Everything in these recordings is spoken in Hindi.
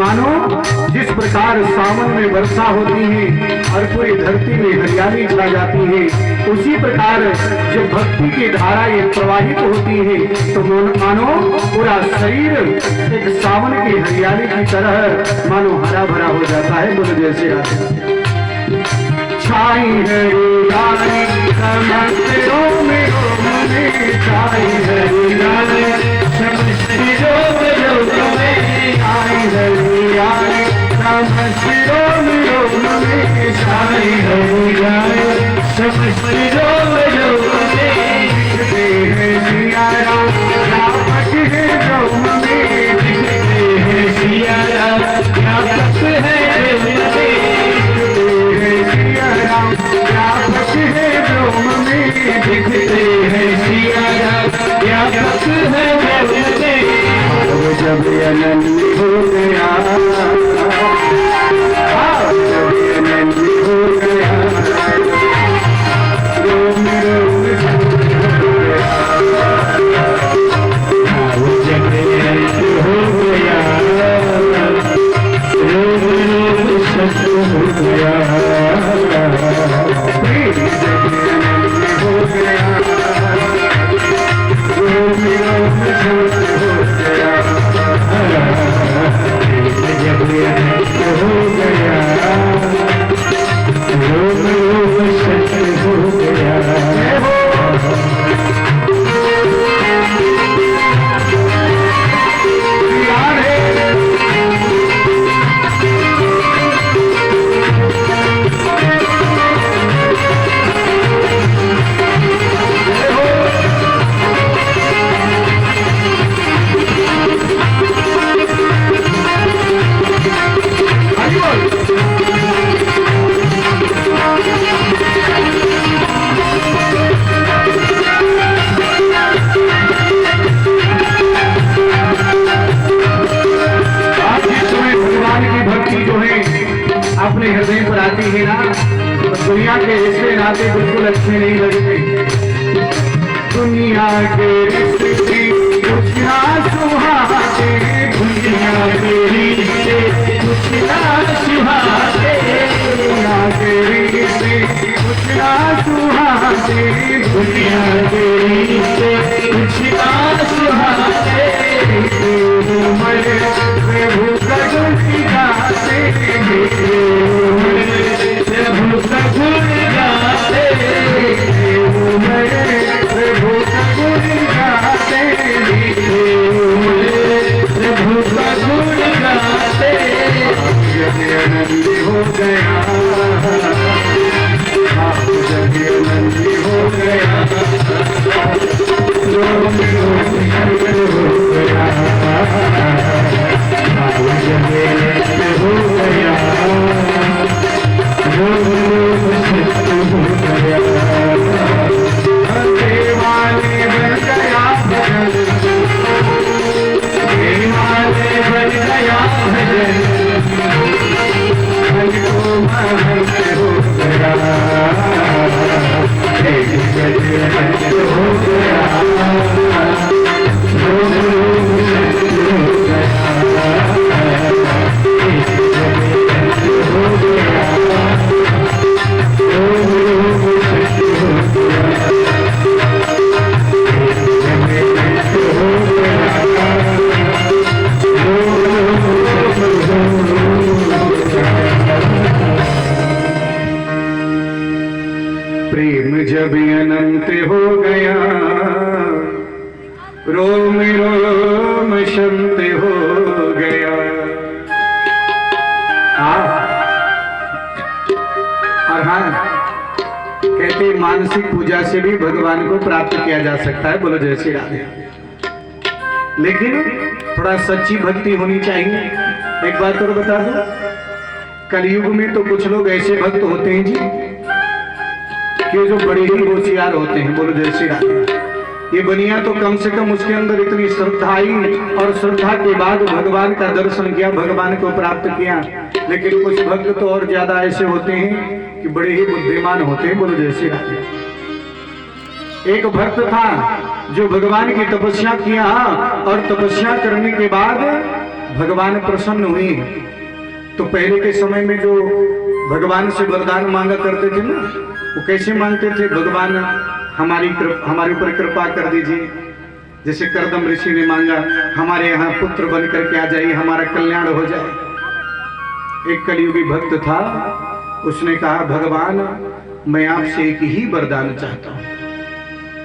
मानो जिस प्रकार सावन में वर्षा होती है और पूरी धरती में हरियाली छा जाती है, उसी प्रकार जब भक्ति की धारा ये प्रवाहित होती है तो मानो पूरा शरीर एक सावन की हरियाली की तरह मानो हरा भरा हो जाता है। बोलो जय श्री राधे। छाई हरियाली समस्तों में छाई हरियाली समस्तों में छाई हरियाली समस्तों में छाई हरियाली समस्तों में दिखते हैं सिया राम व्यापक है जो में दिखते हैं सिया राम व्यापक है व्यापक है ब्रह्म में दिखते हैं सिया राम व्यापक है ब्रह्म में। जब अनंत हो गया जब अनंत हो गया रोम रोम जब अनंत हो गया रोम रोम सत्य हो गया अपने हृदय पर आती है ना तो दुनिया के रिश्ते नाते बिल्कुल अच्छे नहीं लगते। दुनिया के रिश्ते कुछ ना सुहाते, दुनिया के रिश्ते कुछ ना सुहाते, दुनिया के रिश्ते कुछ ना सुहाते, दुनिया के रिश्ते कुछ ना सुहाते। प्रभु प्रभु गाते प्रभु प्रभु गाते प्रभु प्रभु गाते प्रभु प्रभु गाते। जब आनंद हो गया जब आनंद हो गया रोम रोम हो गया जब हो गया रोम रोम सत्य हो गया। देवाले बन गया भजन देवाले बन गया भजन मन को महक हो गया हो गया रोम रोम सत्य हो गया हो गया रोम रोम सत्य हो गया हो गया प्रेम जब अनंत हो गया रोम रोम शांत हो गया। और हाँ कहते मानसिक पूजा से भी भगवान को प्राप्त किया जा सकता है। बोलो जय श्री राधे। लेकिन थोड़ा सच्ची भक्ति होनी चाहिए। एक बात और बता दूं, कलयुग में तो कुछ लोग ऐसे भक्त होते हैं जी कि जो बड़े ही होशियार होते हैं। बोलो जय श्री राधे। ये बनिया तो कम से कम उसके अंदर इतनी श्रद्धा आई और श्रद्धा के बाद भगवान का दर्शन किया, भगवान को प्राप्त किया। लेकिन कुछ भक्त तो और ज्यादा ऐसे होते हैं कि बड़े ही बुद्धिमान होते हैं। बोलो जय श्री राधे। एक भक्त था जो भगवान की तपस्या किया और तपस्या करने के बाद भगवान प्रसन्न हुए। तो पहले के समय में जो भगवान से वरदान मांगा करते थे ना, वो कैसे मांगते थे? भगवान हमारे ऊपर कृपा कर दीजिए। जैसे करदम ऋषि ने मांगा, हमारे यहाँ पुत्र बन करके आ जाइए, हमारा कल्याण हो जाए। एक कलियुगी भक्त था, उसने कहा भगवान मैं आपसे एक ही वरदान चाहता हूं,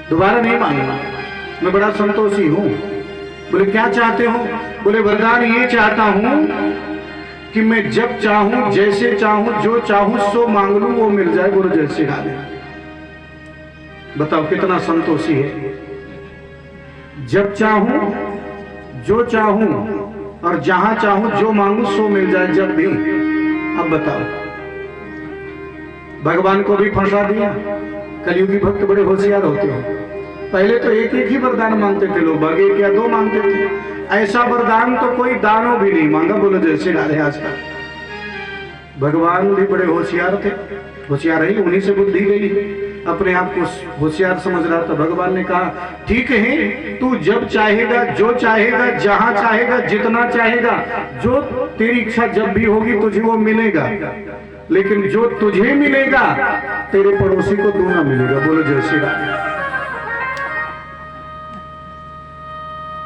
दोबारा नहीं मांगना, मैं बड़ा संतोषी हूं। बोले क्या चाहते हो? बोले वरदान ये चाहता हूं कि मैं जब चाहूं, जैसे चाहूं, जो चाहूं सो मांग लूं वो मिल जाए। बोलो जय श्री राधे। बताओ कितना संतोषी है। जब चाहूं, जो चाहूं और जहां चाहूं जो मांगू सो मिल जाए जब भी। अब बताओ, भगवान को भी फंसा दिया। कलियुगी भक्त बड़े होशियार होते हैं। पहले तो एक एक ही वरदान मांगते थे लोग, भागे क्या दो मांगते थे। ऐसा वरदान तो कोई दानों भी नहीं मांगा। बोलो जय श्री राधे। आज का भगवान भी बड़े होशियार थे, होशियार ही उन्हीं से बुद्धि गई, अपने आप को होशियार समझ रहा था। भगवान ने कहा ठीक है, तू जब चाहेगा, जो चाहेगा, जहां चाहेगा, जितना चाहेगा, जो तेरी इच्छा जब भी होगी तुझे वो मिलेगा, लेकिन जो तुझे मिलेगा तेरे पड़ोसी को दूना मिलेगा। बोलो जय श्री राधे।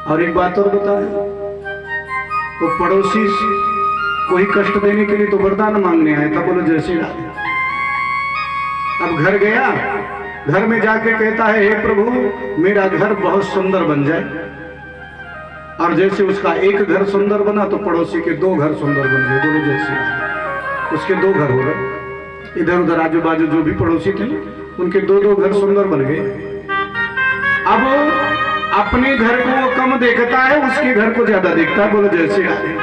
और एक बात और बता, वो पड़ोसी कोई कष्ट देने के लिए तो वरदान मांगने आया था। बोलो जय श्री राधे। अब घर गया, घर में जाके कहता है हे प्रभु मेरा घर बहुत सुंदर बन जाए। और जैसे उसका एक घर सुंदर बना तो पड़ोसी के दो घर सुंदर बन गए। बोलो जय श्री राधे। उसके दो घर हो गए, इधर उधर आजू बाजू जो भी पड़ोसी थे उनके दो दो घर सुंदर बन गए। अब अपने घर को वो कम देखता है, उसके घर को ज्यादा देखता है। बोलो जय श्री राधे।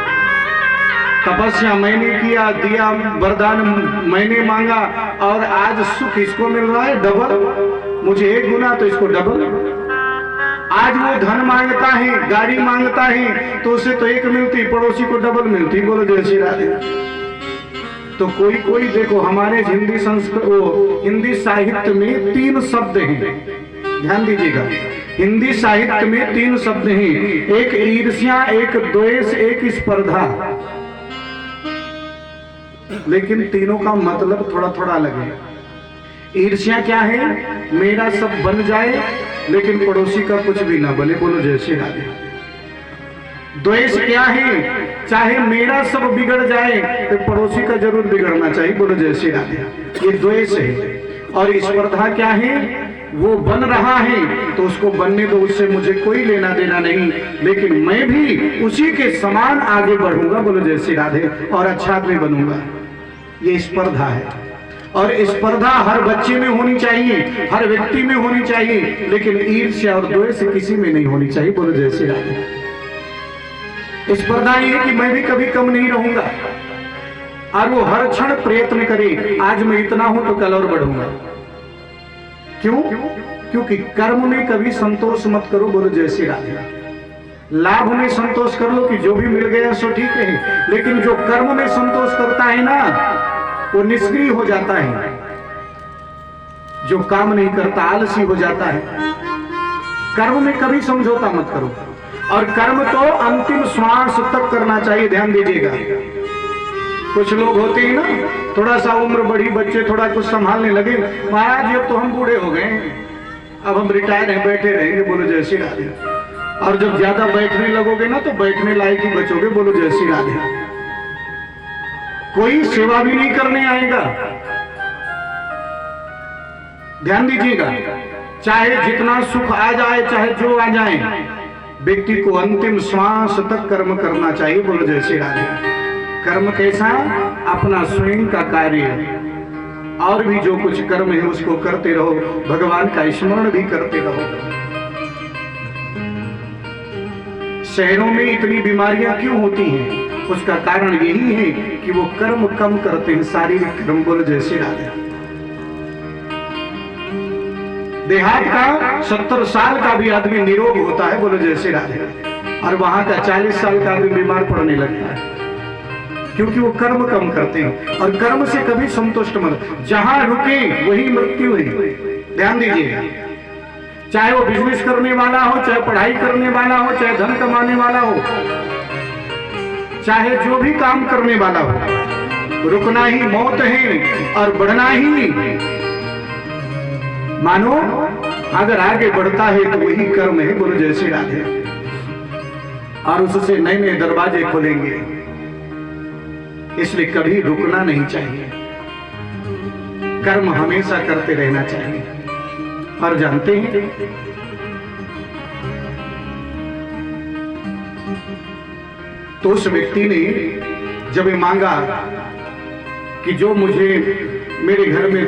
तपस्या मैंने किया, दिया वरदान मैंने मांगा, और आज सुख इसको मिल रहा है डबल। मुझे एक गुना तो इसको डबल। आज वो धन मांगता है, गाड़ी मांगता है, तो उसे तो एक मिलती, पड़ोसी को डबल मिलती। बोलो जय श्री राधे। तो कोई कोई देखो, हमारे हिंदी संस्कृत हिंदी साहित्य में 3 शब्द हैं, ध्यान दीजिएगा। हिंदी साहित्य में 3 शब्द हैं, एक ईर्ष्या, एक द्वेष, एक स्पर्धा। लेकिन तीनों का मतलब थोड़ा थोड़ा अलग है। ईर्ष्या क्या है? मेरा सब बन जाए लेकिन पड़ोसी का कुछ भी ना बने। बोलो जय श्री राधे। द्वेष क्या है? चाहे मेरा सब बिगड़ जाए तो पड़ोसी का जरूर बिगड़ना चाहिए। बोलो जय श्री राधे। ये द्वेष है। और स्पर्धा क्या है? वो बन रहा है तो उसको बनने दो, उससे मुझे कोई लेना देना नहीं, लेकिन मैं भी उसी के समान आगे बढ़ूंगा। बोलो जय श्री राधे। और अच्छा आदमी बनूंगा। ये स्पर्धा है। और स्पर्धा हर बच्चे में होनी चाहिए, हर व्यक्ति में होनी चाहिए, लेकिन ईर्ष्या और द्वेष किसी में नहीं होनी चाहिए। बोलो जय श्री राधे। स्पर्धा ये है कि मैं भी कभी कम नहीं रहूंगा, और वो हर क्षण प्रयत्न करे, आज मैं इतना हूं तो कल और बढ़ूंगा। क्यों? क्योंकि कर्म में कभी संतोष मत करो। बोलो जय श्री राधे। लाभ में संतोष कर लो कि जो भी मिल गया सो ठीक है, लेकिन जो कर्म में संतोष करता है ना वो निष्क्रिय हो जाता है। जो काम नहीं करता आलसी हो जाता है। कर्म में कभी समझौता मत करो। और कर्म तो अंतिम श्वास तक करना चाहिए। ध्यान दीजिएगा। कुछ लोग होते हैं ना, थोड़ा सा उम्र बढ़ी, बच्चे थोड़ा कुछ संभालने लगे, महाराज अब तो हम बूढ़े हो गए, अब हम रिटायर हैं, बैठे रहेंगे। बोलो जय श्री राधे। और जब ज्यादा बैठने लगोगे ना तो बैठने लायक ही बचोगे। बोलो जय श्री राधे। कोई सेवा भी नहीं करने आएगा। ध्यान दीजिएगा, चाहे जितना सुख आ जाए, चाहे जो आ जाए, व्यक्ति को अंतिम श्वास तक कर्म करना चाहिए। बोलो जय श्री राधे। कर्म कैसा? अपना स्वयं का कार्य, और भी जो कुछ कर्म है उसको करते रहो, भगवान का स्मरण भी करते रहो। शहरों में इतनी बीमारियां क्यों होती हैं? उसका कारण यही है कि वो कर्म कम करते हैं, शारीरिक कर्म। बोलो जय श्री राधे। देहात का 70 साल का भी आदमी निरोग होता है। बोलो जय श्री राधे। और वहां का 40 साल का आदमी बीमार पड़ने लगता है, क्योंकि वो कर्म कम करते हैं। और कर्म से कभी संतुष्ट मत, जहां रुके वही मृत्यु है। ध्यान दीजिएगा। चाहे वो बिजनेस करने वाला हो, चाहे पढ़ाई करने वाला हो, चाहे धन कमाने वाला हो, चाहे जो भी काम करने वाला हो, रुकना ही मौत है और बढ़ना ही। मानो अगर आगे बढ़ता है तो वही कर्म है, बोलो जय श्री राधे, और उससे नए नए दरवाजे खुलेंगे। इसलिए कभी रुकना नहीं चाहिए, कर्म हमेशा करते रहना चाहिए। और जानते हैं तो उस व्यक्ति ने जब ये मांगा कि जो मुझे मेरे घर में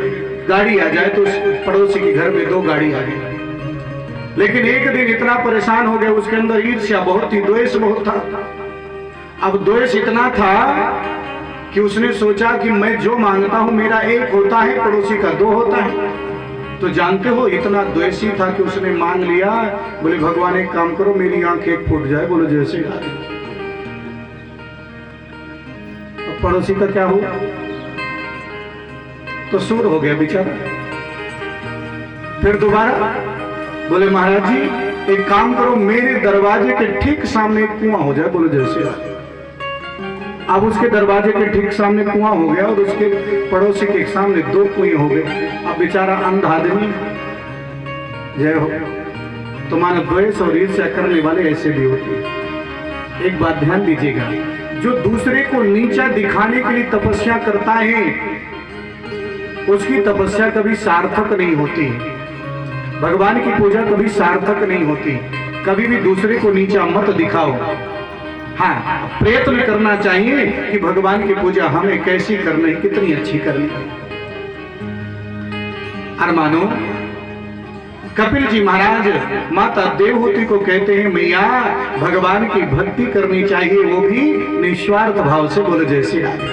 गाड़ी आ जाए, तो उस पड़ोसी के घर में 2 गाड़ी आ गई। लेकिन एक दिन इतना परेशान हो गया, उसके अंदर ईर्ष्या बहुत थी, द्वेष बहुत था। अब द्वेष इतना था कि उसने सोचा कि मैं जो मांगता हूं मेरा 1 होता है, पड़ोसी का 2 होता है। तो जानते हो इतना द्वेषी था कि उसने मांग लिया, बोले भगवान एक काम करो, मेरी आंख 1 फूट जाए, बोलो जय श्री राधे। अब पड़ोसी का क्या हुआ, तो सूर हो गया बेचारा। फिर दोबारा बोले महाराज जी एक काम करो, मेरे दरवाजे के ठीक सामने एक कुआं हो जाए, बोलो जय श्री राधे। अब उसके दरवाजे के ठीक सामने कुआं हो गया और उसके पड़ोसी के सामने 2 कुएं हो गए। अब बेचारा अंधा आदमी, जय हो। तो मानो द्वेष और ईर्ष्या करने वाले ऐसे भी होते हैं। एक बात ध्यान दीजिएगा, जो दूसरे को नीचा दिखाने के लिए तपस्या करता है उसकी तपस्या कभी सार्थक नहीं होती। भगवान की पूजा कभी सार्थक नहीं होती। कभी भी दूसरे को नीचा मत दिखाओ। हाँ, प्रयत्न करना चाहिए कि भगवान की पूजा हमें कैसी करनी, कितनी अच्छी करनी। और मानो कपिल जी महाराज माता देवहूति को कहते हैं, मैया भगवान की भक्ति करनी चाहिए, वो भी निस्वार्थ भाव से, बोलो जय श्री राधे।